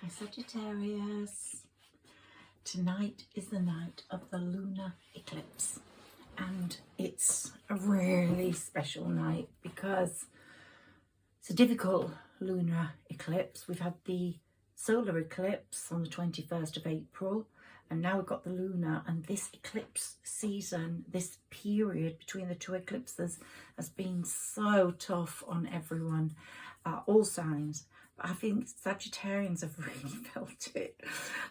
Hi Sagittarius. Tonight is the night of the lunar eclipse, and it's a really special night because it's a difficult lunar eclipse. We've had the solar eclipse on the 21st of April, and now we've got the lunar, and this eclipse season, this period between the two eclipses has been so tough on everyone, all signs. But I think Sagittarians have really felt it.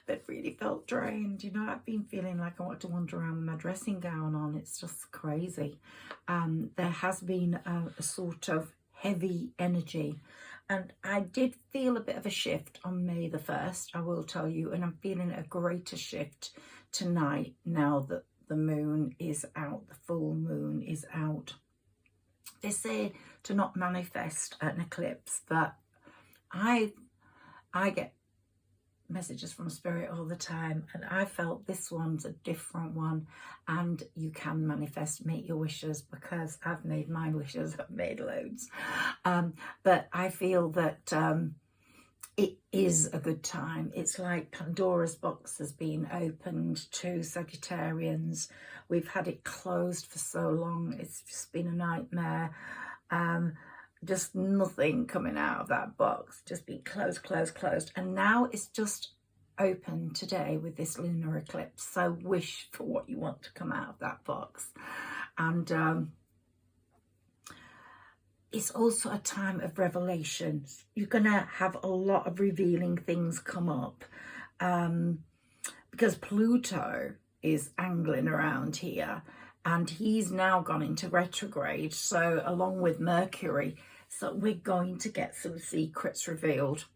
They've really felt drained. You know, I've been feeling like I want to wander around with my dressing gown on. It's just crazy. There has been a sort of heavy energy, and I did feel a bit of a shift on May the 1st, I will tell you, and I'm feeling a greater shift tonight now that the moon is out, the full moon is out. They say to not manifest an eclipse, but I get messages from spirit all the time, and I felt this one's a different one, and you can manifest, make your wishes, because I've made my wishes, I've made loads, but I feel that it is a good time. It's like Pandora's box has been opened to Sagittarians. We've had it closed for so long, it's just been a nightmare. Just nothing coming out of that box, just been closed, and now it's just open today with this lunar eclipse. So wish for what you want to come out of that box. And it's also a time of revelation. You're gonna have a lot of revealing things come up, because Pluto is angling around here, and he's now gone into retrograde, so along with Mercury, so we're going to get some secrets revealed,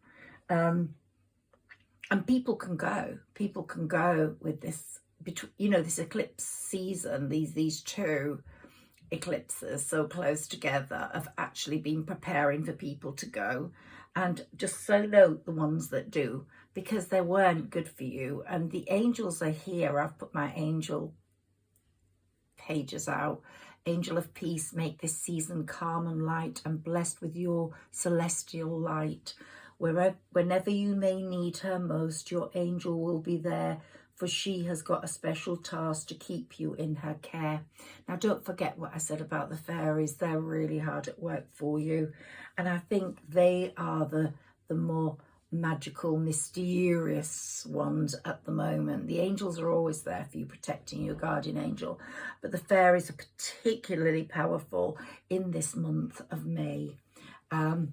and people can go with this, you know, this eclipse season. These two eclipses so close together have actually been preparing for people to go, and just so note the ones that do, because they weren't good for you. And the angels are here. I've put my angel pages out. Angel of peace, make this season calm and light, and blessed with your celestial light. Whenever you may need her most, your angel will be there, for she has got a special task to keep you in her care. Now, don't forget what I said about the fairies. They're really hard at work for you, and I think they are the more magical, mysterious ones at the moment. The angels are always there for you, protecting your guardian angel, but the fairies are particularly powerful in this month of May, and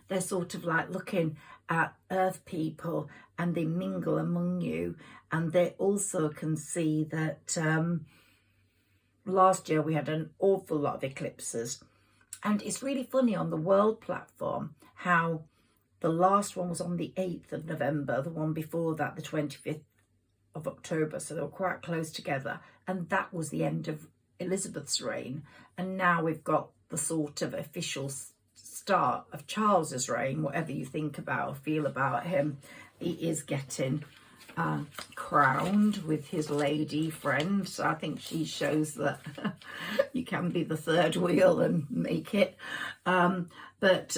they're sort of like looking at earth people, and they mingle among you, and they also can see that last year we had an awful lot of eclipses, and it's really funny on the world platform how the last one was on the 8th of November, the one before that, the 25th of October. So they were quite close together. And that was the end of Elizabeth's reign. And now we've got the sort of official start of Charles's reign. Whatever you think about or feel about him, he is getting crowned with his lady friend. So I think she shows that you can be the third wheel and make it. But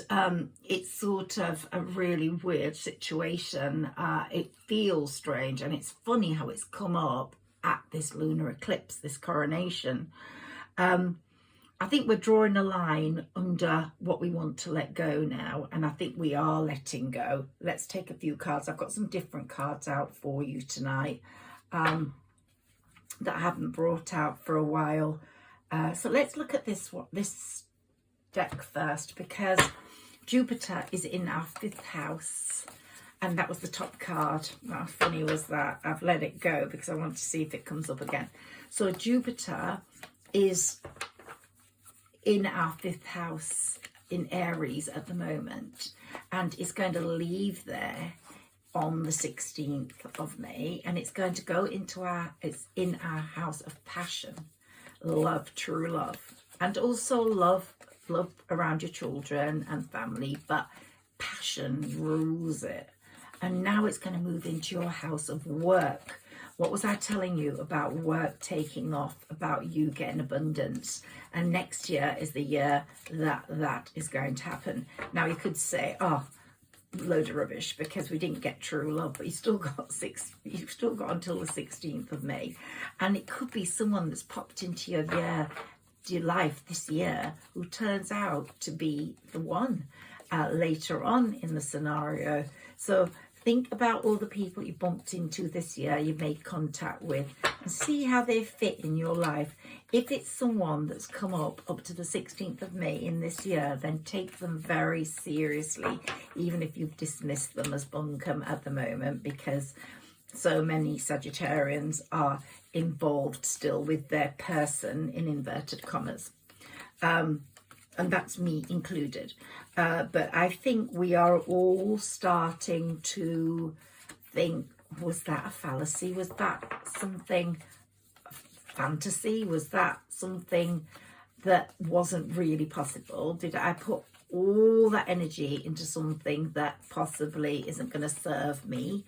it's sort of a really weird situation. It feels strange, and it's funny how it's come up at this lunar eclipse, this coronation. I think we're drawing a line under what we want to let go now, and I think we are letting go. Let's take a few cards. I've got some different cards out for you tonight that I haven't brought out for a while. So let's look at this deck first, because Jupiter is in our 5th house, and that was the top card. How funny was that? I've let it go because I want to see if it comes up again. So Jupiter is in our 5th house in Aries at the moment, and it's going to leave there on the 16th of May, and it's going to go into it's in our house of passion, love, true love, and also love around your children and family, but passion rules it. And now it's going to move into your house of work. What was I telling you about work taking off, about you getting abundance? And next year is the year that is going to happen. Now you could say, oh, load of rubbish because we didn't get true love, but you've still got until the 16th of May. And it could be someone that's popped into your life this year who turns out to be the one later on in the scenario. So think about all the people you bumped into this year, you made contact with, and see how they fit in your life. If it's someone that's come up to the 16th of May in this year, then take them very seriously, even if you've dismissed them as bunkum at the moment, because so many Sagittarians are involved still with their person, in inverted commas. And that's me included. But I think we are all starting to think, was that a fallacy? Was that something fantasy? Was that something that wasn't really possible? Did I put all that energy into something that possibly isn't going to serve me?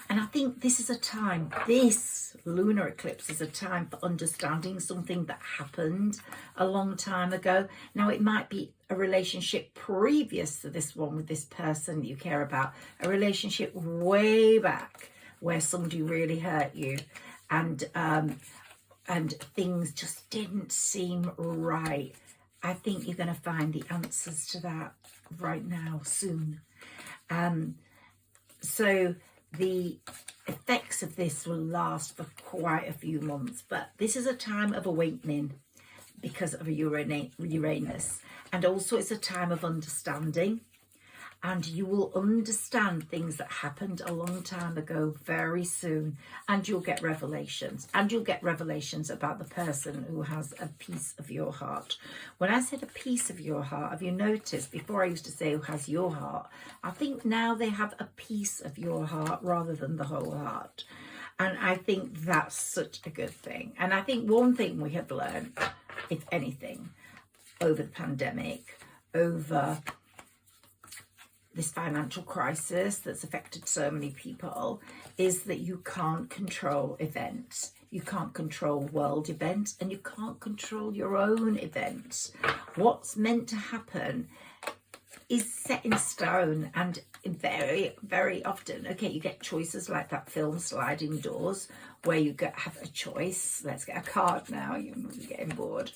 And I think this is a time, this lunar eclipse is a time for understanding something that happened a long time ago. Now, it might be a relationship previous to this one with this person that you care about, a relationship way back where somebody really hurt you, and things just didn't seem right. I think you're going to find the answers to that right now, soon. So the effects of this will last for quite a few months, but this is a time of awakening because of Uranus, and also it's a time of understanding, and you will understand things that happened a long time ago very soon, and you'll get revelations, about the person who has a piece of your heart. When I said a piece of your heart, have you noticed before I used to say who has your heart? I think now they have a piece of your heart rather than the whole heart, and I think that's such a good thing. And I think one thing we have learned, if anything, over the pandemic, over this financial crisis that's affected so many people, is that you can't control events. You can't control world events, and you can't control your own events. What's meant to happen is set in stone, and very, very often, okay, you get choices like that film Sliding Doors, where you have a choice. Let's get a card now, you're getting bored.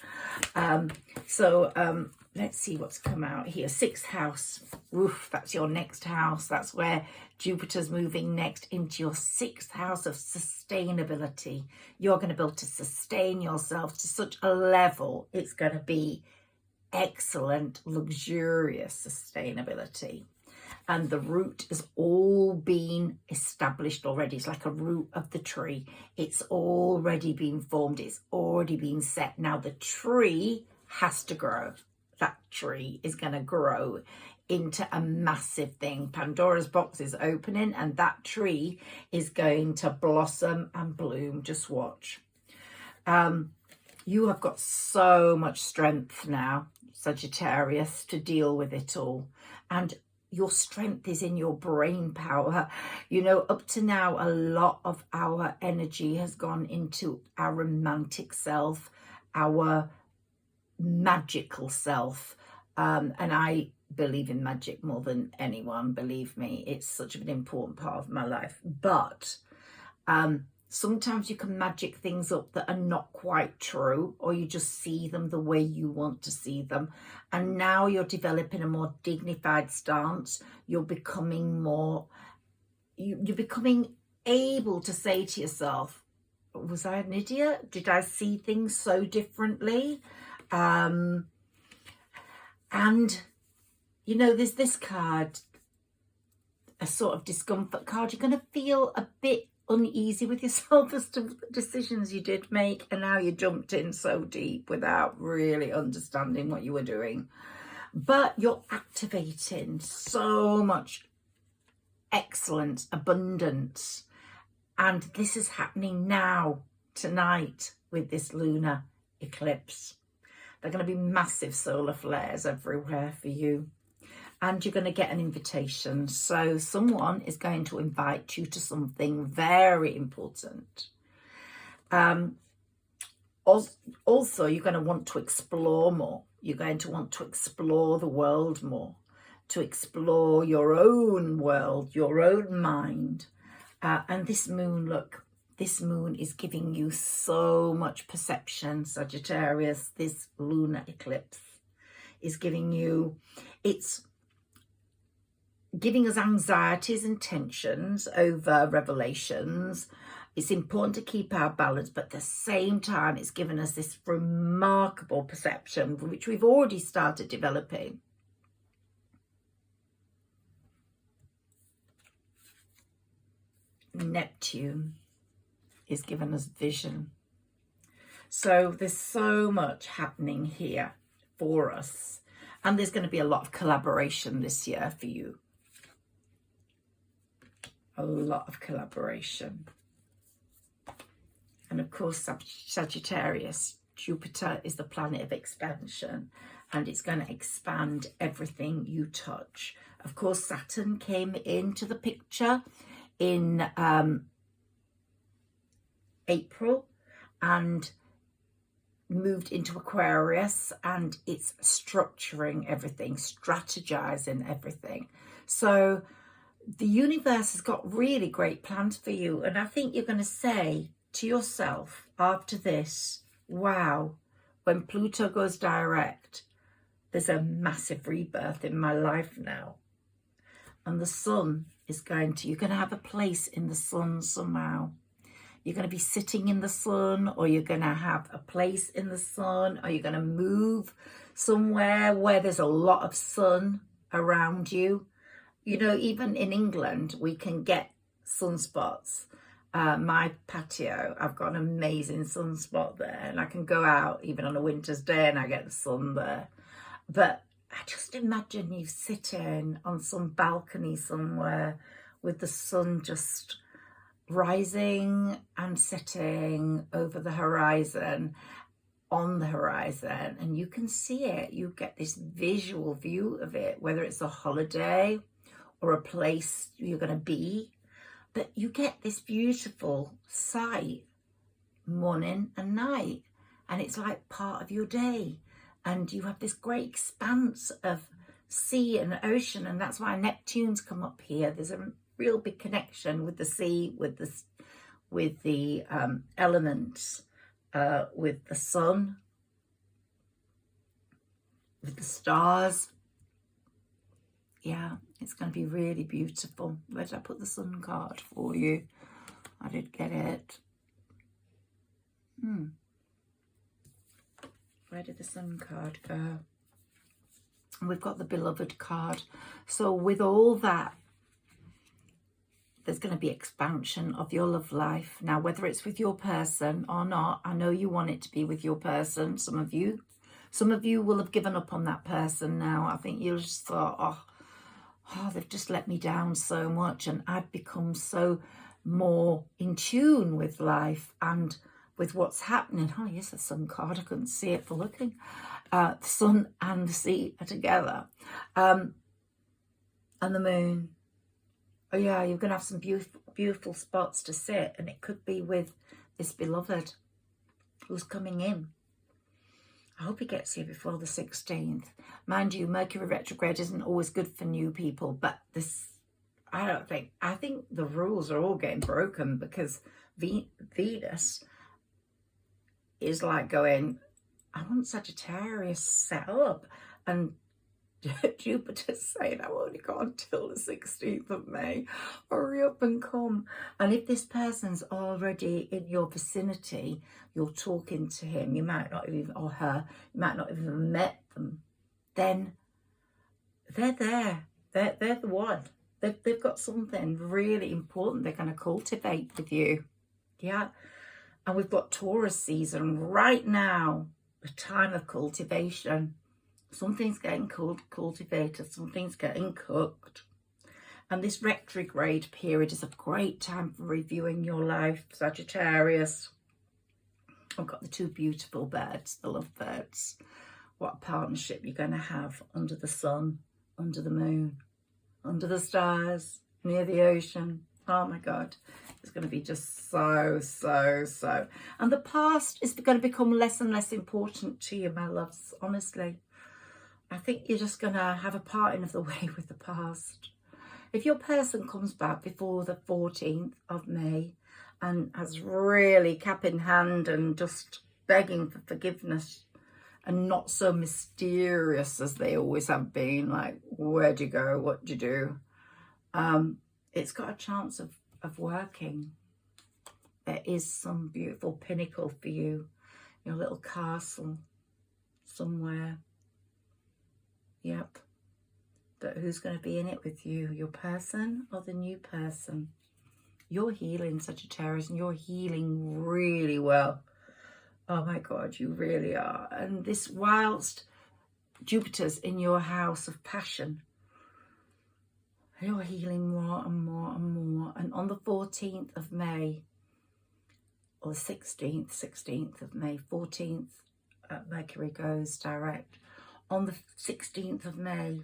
Let's see what's come out here. Sixth house. Oof, that's your next house. That's where Jupiter's moving next into your sixth house of sustainability. You're going to be able to sustain yourself to such a level. It's going to be excellent, luxurious sustainability. And the root has all been established already. It's like a root of the tree. It's already been formed. It's already been set. Now the tree has to grow. That tree is going to grow into a massive thing. Pandora's box is opening, and that tree is going to blossom and bloom. Just watch. You have got so much strength now, Sagittarius, to deal with it all. And your strength is in your brain power. You know, up to now, a lot of our energy has gone into our romantic self, our magical self. And I believe in magic more than anyone, believe me. It's such an important part of my life. But sometimes you can magic things up that are not quite true, or you just see them the way you want to see them. And now you're developing a more dignified stance. You're becoming you're becoming able to say to yourself, was I an idiot? Did I see things so differently? And you know, there's this card, a sort of discomfort card. You're going to feel a bit uneasy with yourself as to the decisions you did make, and now you jumped in so deep without really understanding what you were doing. But you're activating so much excellence, abundance, and this is happening now, tonight, with this lunar eclipse. There are going to be massive solar flares everywhere for you. And you're going to get an invitation. So someone is going to invite you to something very important. Also, you're going to want to explore more. You're going to want to explore the world more. to explore your own world, your own mind. And this moon, look, this moon is giving you so much perception, Sagittarius. This lunar eclipse is giving you, it's giving us anxieties and tensions over revelations. It's important to keep our balance, but at the same time, it's given us this remarkable perception, which we've already started developing. Neptune is giving us vision. So there's so much happening here for us. And there's going to be a lot of collaboration this year for you. A lot of collaboration. And of course, Sagittarius, Jupiter is the planet of expansion, and it's going to expand everything you touch. Of course, Saturn came into the picture in April and moved into Aquarius, and it's structuring everything, strategizing everything. So the universe has got really great plans for you, and I think you're going to say to yourself after this, wow, when Pluto goes direct, there's a massive rebirth in my life now. And the sun is going to, you're going to have a place in the sun somehow. You're going to be sitting in the sun, or you're going to have a place in the sun, or you're going to move somewhere where there's a lot of sun around you. You know, even in England, we can get sunspots. My patio, I've got an amazing sunspot there, and I can go out even on a winter's day and I get the sun there. But I just imagine you sitting on some balcony somewhere with the sun just rising and setting over the horizon, on the horizon, and you can see it. You get this visual view of it, whether it's a holiday or a place you're going to be. But you get this beautiful sight morning and night, and it's like part of your day. And you have this great expanse of sea and ocean, and that's why Neptune's come up here. There's a real big connection with the sea, with the elements, with the sun, with the stars. Yeah, it's going to be really beautiful. Where did I put the sun card for you? I did get it. Where did the sun card go? And we've got the beloved card. So with all that, there's going to be expansion of your love life. Now, whether it's with your person or not, I know you want it to be with your person. Some of you will have given up on that person now. I think you just thought, oh, they've just let me down so much, and I've become so more in tune with life and with what's happening. Oh, yes, the sun card. I couldn't see it for looking. The sun and the sea are together. And the moon. Oh, yeah, you're going to have some beautiful, beautiful spots to sit, and it could be with this beloved who's coming in. I hope he gets here before the 16th. Mind you, Mercury retrograde isn't always good for new people, but this, I think the rules are all getting broken, because Venus is like going, I want Sagittarius set up, and Jupiter's saying, I've only got until the 16th of May. Hurry up and come. And if this person's already in your vicinity, you're talking to him, you might not even, or her, you might not even met them, then they're there. They're the one. They've got something really important they're going to cultivate with you. Yeah. And we've got Taurus season right now, the time of cultivation. Something's getting cultivated, something's getting cooked. And this retrograde period is a great time for reviewing your life, Sagittarius. I've got the two beautiful birds, the love birds. What a partnership you're going to have under the sun, under the moon, under the stars, near the ocean. Oh my God, it's going to be just so. And the past is going to become less and less important to you, my loves, honestly. I think you're just going to have a parting of the way with the past. If your person comes back before the 14th of May and has really cap in hand and just begging for forgiveness and not so mysterious as they always have been, like, where'd you go, what'd you do? It's got a chance of working. There is some beautiful pinnacle for you, your little castle somewhere. Yep. But who's going to be in it with you? Your person or the new person? You're healing, Sagittarius, and you're healing really well. Oh my God, you really are. And this, whilst Jupiter's in your house of passion, you're healing more and more and more. And on the 14th of May, or the 16th of May, 14th, Mercury goes direct. On the 16th of May,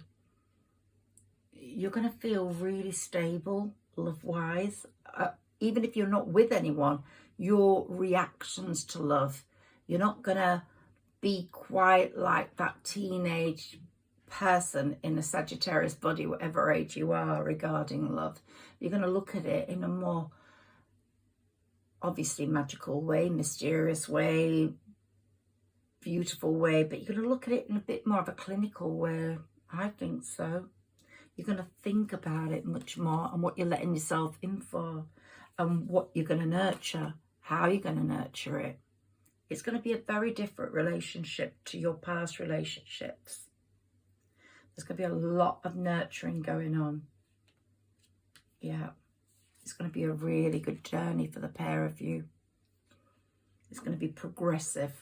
you're going to feel really stable, love-wise. Even if you're not with anyone, your reactions to love, you're not going to be quite like that teenage person in a Sagittarius body, whatever age you are, regarding love. You're going to look at it in a more, obviously, magical way, mysterious way, beautiful way, but you're going to look at it in a bit more of a clinical way. I think so. You're going to think about it much more and what you're letting yourself in for and what you're going to nurture, how you're going to nurture it. It's going to be a very different relationship to your past relationships. There's going to be a lot of nurturing going on. Yeah. It's going to be a really good journey for the pair of you. It's going to be progressive.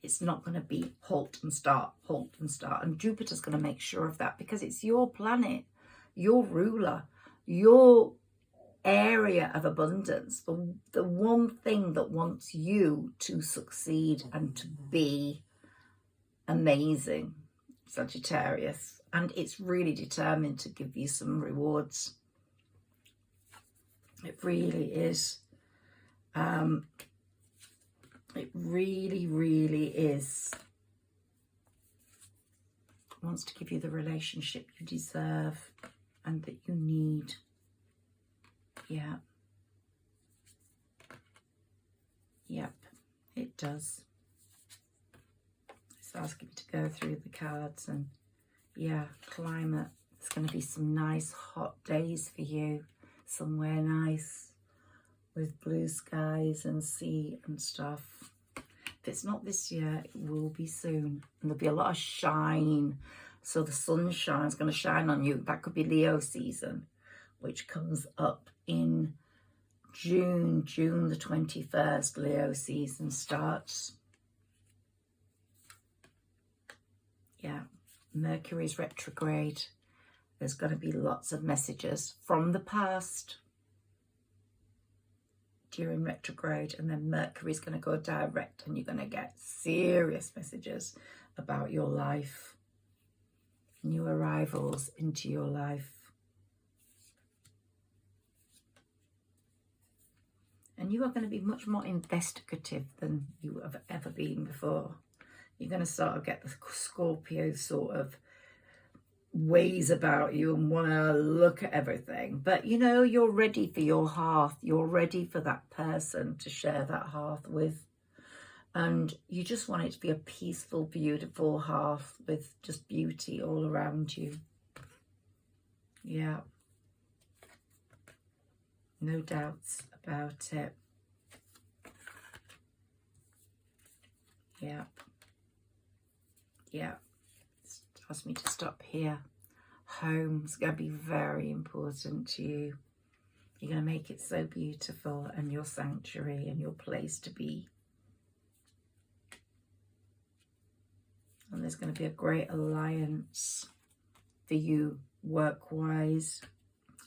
It's not going to be halt and start, halt and start. And Jupiter's going to make sure of that because it's your planet, your ruler, your area of abundance, the one thing that wants you to succeed and to be amazing, Sagittarius. And it's really determined to give you some rewards. It really is. It really, really is. It wants to give you the relationship you deserve and that you need. Yeah. Yep, it does. It's asking me to go through the cards and, yeah, climate. There's going to be some nice hot days for you. Somewhere nice with blue skies and sea and stuff. If it's not this year, it will be soon. And there'll be a lot of shine. So the sunshine is going to shine on you. That could be Leo season, which comes up in June the 21st. Leo season starts. Yeah, Mercury's retrograde. There's going to be lots of messages from the past during retrograde, and then Mercury's going to go direct and you're going to get serious messages about your life, new arrivals into your life. And you are going to be much more investigative than you have ever been before. You're going to sort of get the Scorpio sort of ways about you and want to look at everything. But, you know, you're ready for your hearth. You're ready for that person to share that hearth with. And you just want it to be a peaceful, beautiful hearth with just beauty all around you. Yeah. No doubts about it. Yeah. Yeah. Asked me to stop here. Home's going to be very important to you. You're going to make it so beautiful, and your sanctuary and your place to be. And there's going to be a great alliance for you work-wise.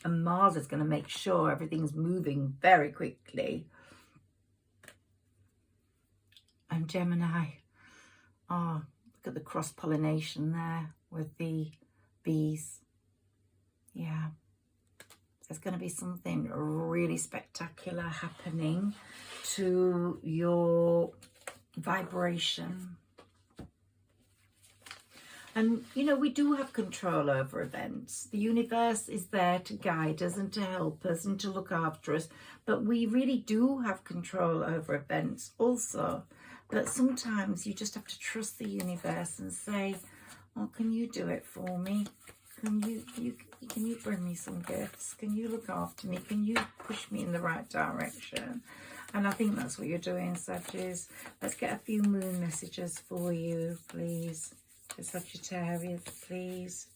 And Mars is going to make sure everything's moving very quickly. And Gemini, oh, look at the cross-pollination there with the bees. Yeah. There's going to be something really spectacular happening to your vibration. And, you know, we do have control over events. The universe is there to guide us and to help us and to look after us. But we really do have control over events also. But sometimes you just have to trust the universe and say, oh, can you do it for me? Can you bring me some gifts? Can you look after me? Can you push me in the right direction? And I think that's what you're doing, Sagittarius. Let's get a few moon messages for you, please. For Sagittarius, please.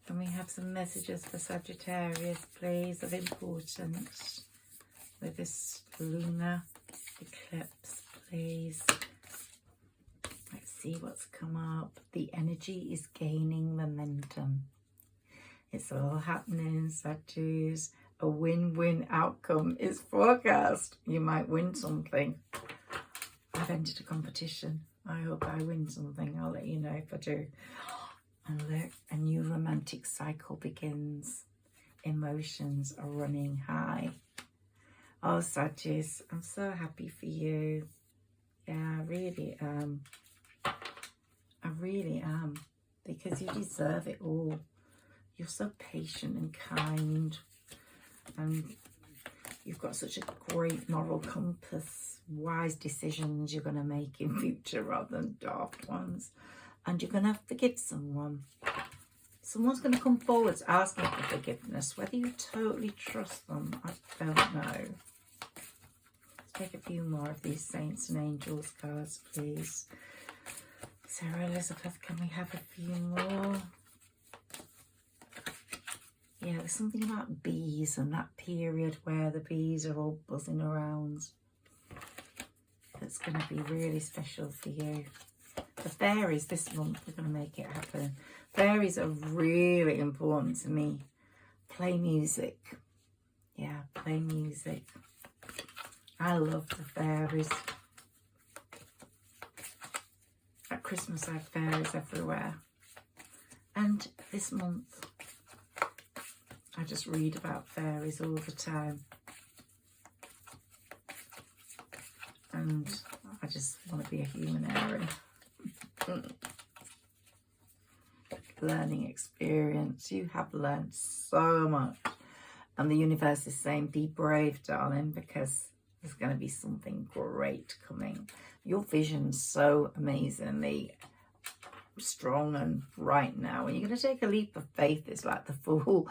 Can we have some messages for Sagittarius, please, of importance with this lunar eclipse, please? Let's see what's come up. The energy is gaining momentum. It's all happening, Sagittarius. A win-win outcome is forecast. You might win something. I've entered a competition. I hope I win something. I'll let you know if I do. And look, a new romantic cycle begins. Emotions are running high. Oh, Sagittarius, I'm so happy for you. Yeah, I really am. I really am. Because you deserve it all. You're so patient and kind. And you've got such a great moral compass. Wise decisions you're going to make in future rather than daft ones. And you're going to forgive someone. Someone's going to come forward asking for forgiveness. Whether you totally trust them, I don't know. Let's take a few more of these Saints and Angels cards, please. Sarah Elizabeth, can we have a few more? Yeah, there's something about bees and that period where the bees are all buzzing around. That's going to be really special for you. The fairies this month are going to make it happen. Fairies are really important to me. Play music. Yeah, play music. I love the fairies. At Christmas I have fairies everywhere. And this month I just read about fairies all the time. And I just want to be a humanitarian. Learning experience. You have learned so much. And the universe is saying, be brave, darling, because there's going to be something great coming. Your vision's so amazingly strong and bright now. And you're going to take a leap of faith. It's like the fool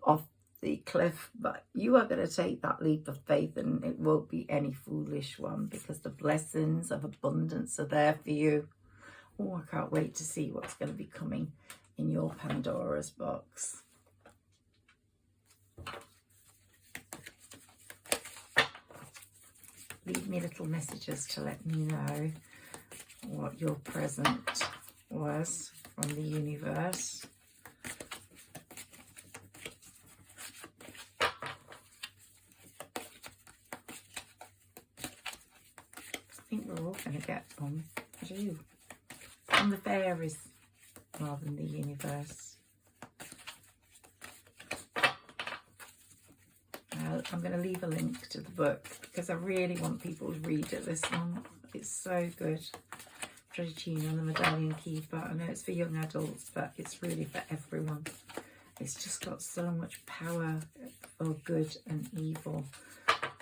off the cliff, but you are going to take that leap of faith, and it won't be any foolish one, because the blessings of abundance are there for you. Oh, I can't wait to see what's going to be coming in your Pandora's box. Leave me little messages to let me know what your present was from the universe. I think we're all going to get one. I do. From the fairies rather than the universe. I'm going to leave a link to the book because I really want people to read it this month. It's so good. Tredicino and the Medallion Keeper. I know it's for young adults, but it's really for everyone. It's just got so much power for good and evil,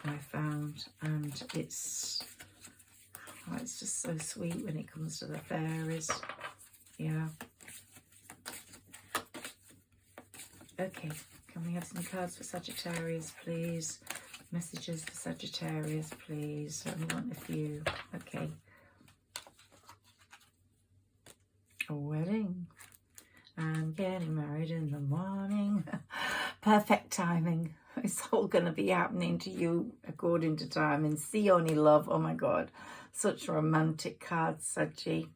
I found. And it's just so sweet when it comes to the fairies. Yeah. Okay, can we have some cards for Sagittarius, please? Messages for Sagittarius, please. I only want a few. Okay. A wedding. I'm getting married in the morning. Perfect timing. It's all going to be happening to you according to time. And see only love. Oh my God. Such romantic cards, Saggy.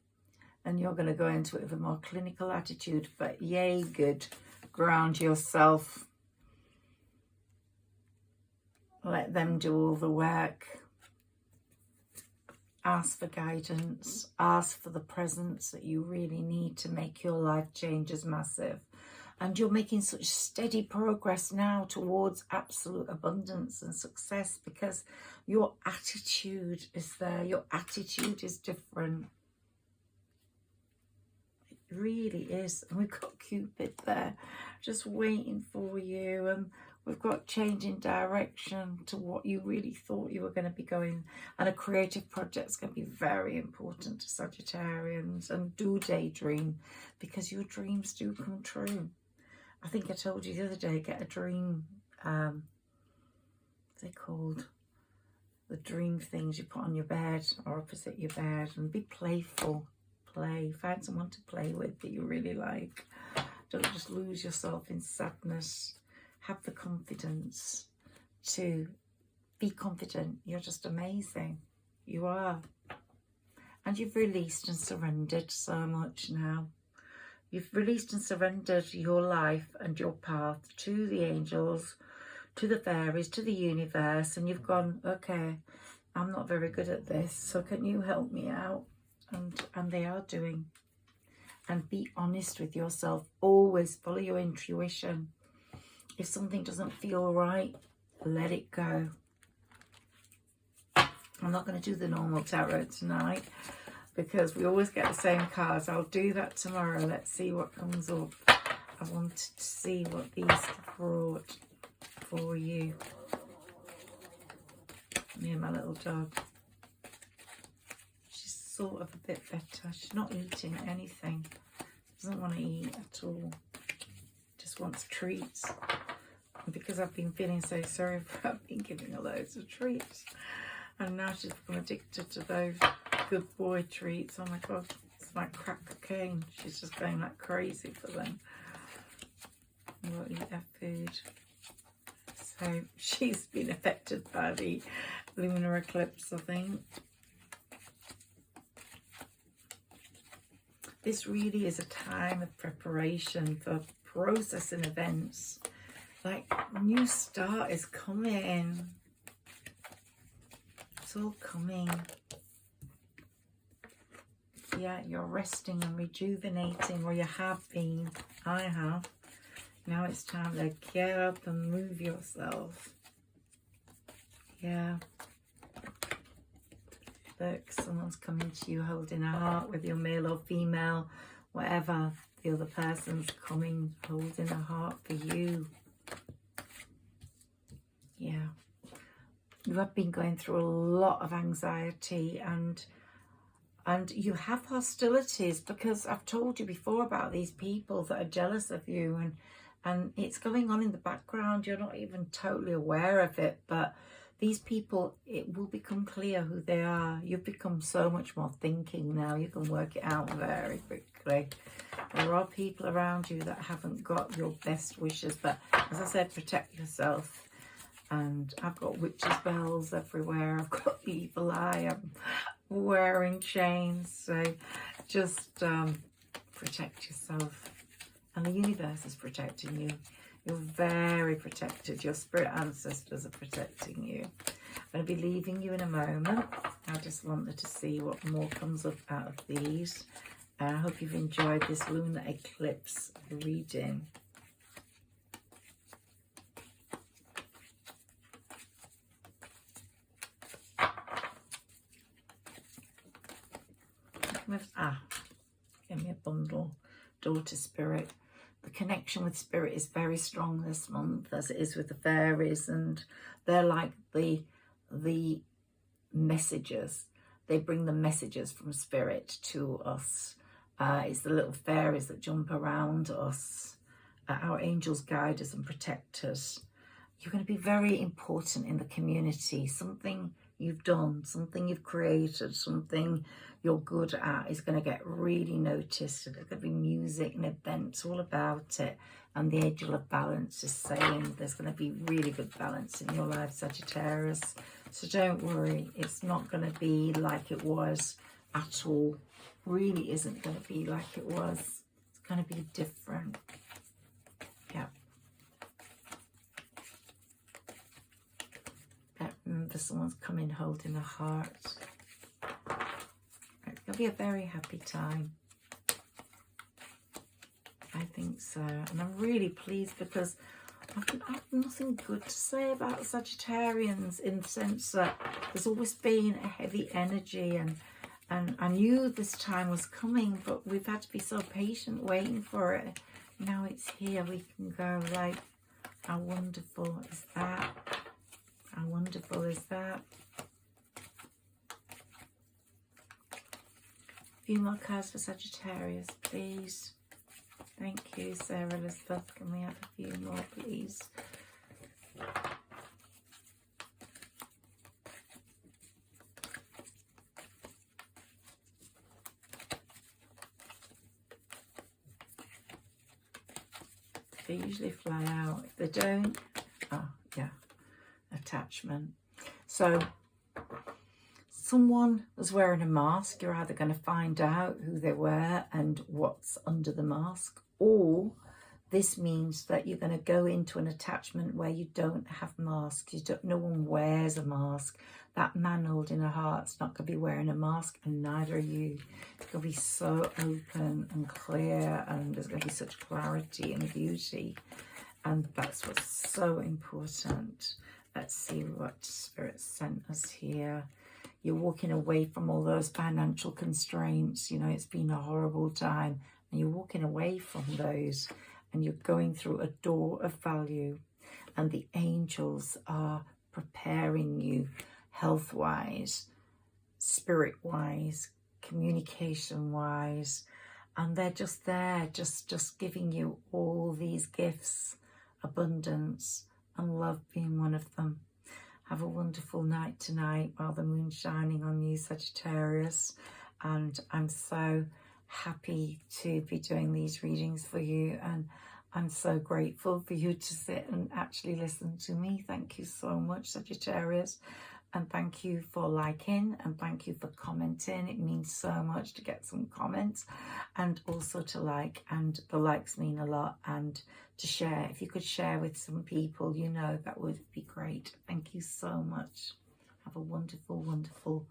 And you're going to go into it with a more clinical attitude. But yay, good. Ground yourself. Let them do all the work. Ask for guidance. Ask for the presence that you really need to make your life changes massive. And you're making such steady progress now towards absolute abundance and success because your attitude is there. Your attitude is different. It really is. And we've got Cupid there just waiting for you, and we've got changing direction to what you really thought you were going to be going. And a creative project is going to be very important to Sagittarians. And do daydream, because your dreams do come true. I think I told you the other day, get a dream, what's they called? The dream things you put on your bed or opposite your bed, and be playful. Play, find someone to play with that you really like. Don't just lose yourself in sadness. Have the confidence to be confident. You're just amazing. You are. And you've released and surrendered so much now. You've released and surrendered your life and your path to the angels, to the fairies, to the universe, and you've gone, okay, I'm not very good at this, so can you help me out? And they are doing. And be honest with yourself. Always follow your intuition. If something doesn't feel right, let it go. I'm not going to do the normal tarot tonight because we always get the same cards. I'll do that tomorrow. Let's see what comes up. I wanted to see what these brought for you. Me and my little dog. Sort of a bit better. She's not eating anything. Doesn't want to eat at all. Just wants treats. And because I've been feeling so sorry for her, I've been giving her loads of treats. And now she's become addicted to those good boy treats. Oh my god, it's like crack cocaine. She's just going like crazy for them. Won't eat her food. So she's been affected by the lunar eclipse, I think. This really is a time of preparation for processing events. Like, new start is coming. It's all coming. Yeah, you're resting and rejuvenating, or you have been. I have. Now it's time to get up and move yourself. Yeah. Look, someone's coming to you holding a heart, with your male or female, whatever. The other person's coming holding a heart for you. Yeah. You have been going through a lot of anxiety, and you have hostilities, because I've told you before about these people that are jealous of you, and it's going on in the background. You're not even totally aware of it, but these people, it will become clear who they are. You've become so much more thinking now. You can work it out very quickly. There are people around you that haven't got your best wishes, but as I said, protect yourself. And I've got witches' bells everywhere. I've got the evil eye. I'm wearing chains. So just protect yourself. And the universe is protecting you. You're very protected. Your spirit ancestors are protecting you. I'm going to be leaving you in a moment. I just wanted to see what more comes up out of these. I hope you've enjoyed this lunar eclipse reading. Give me a bundle. Daughter spirit. The connection with spirit is very strong this month, as it is with the fairies, and they're like the messengers. They bring the messages from spirit to us. It's the little fairies that jump around us. Our angels guide us and protect us. You're going to be very important in the community. Something you've done, something you've created, something you're good at is going to get really noticed. There's going to be music and events all about it. And the angel of balance is saying there's going to be really good balance in your life, Sagittarius. So don't worry, it's not going to be like it was at all. Really isn't going to be like it was. It's going to be different. Yeah. Remember, someone's coming holding a heart. It's going to be a very happy time. I think so. And I'm really pleased, because I've nothing good to say about Sagittarians, in the sense that there's always been a heavy energy, And I knew this time was coming, but we've had to be so patient waiting for it. Now it's here, we can go. Like, how wonderful is that? How wonderful is that? A few more cards for Sagittarius, please. Thank you, Sarah Elizabeth. Can we have a few more, please? They usually fly out. If they don't, oh yeah, attachment. So someone was wearing a mask. You're either going to find out who they were and what's under the mask, or this means that you're going to go into an attachment where you don't have masks. No one wears a mask. That man holding a heart's not going to be wearing a mask, and neither are you. It's going to be so open and clear, and there's going to be such clarity and beauty, and that's what's so important. Let's see what Spirit sent us here. You're walking away from all those financial constraints. You know, it's been a horrible time, and you're walking away from those, and you're going through a door of value, and the angels are preparing you health-wise, spirit-wise, communication-wise, and they're just there, just giving you all these gifts, abundance and love being one of them. Have a wonderful night tonight while the moon's shining on you, Sagittarius, and I'm so happy to be doing these readings for you, and I'm so grateful for you to sit and actually listen to me. Thank you so much, Sagittarius. And thank you for liking, and thank you for commenting. It means so much to get some comments, and also to like, and the likes mean a lot, and to share. If you could share with some people, you know, that would be great. Thank you so much. Have a wonderful, wonderful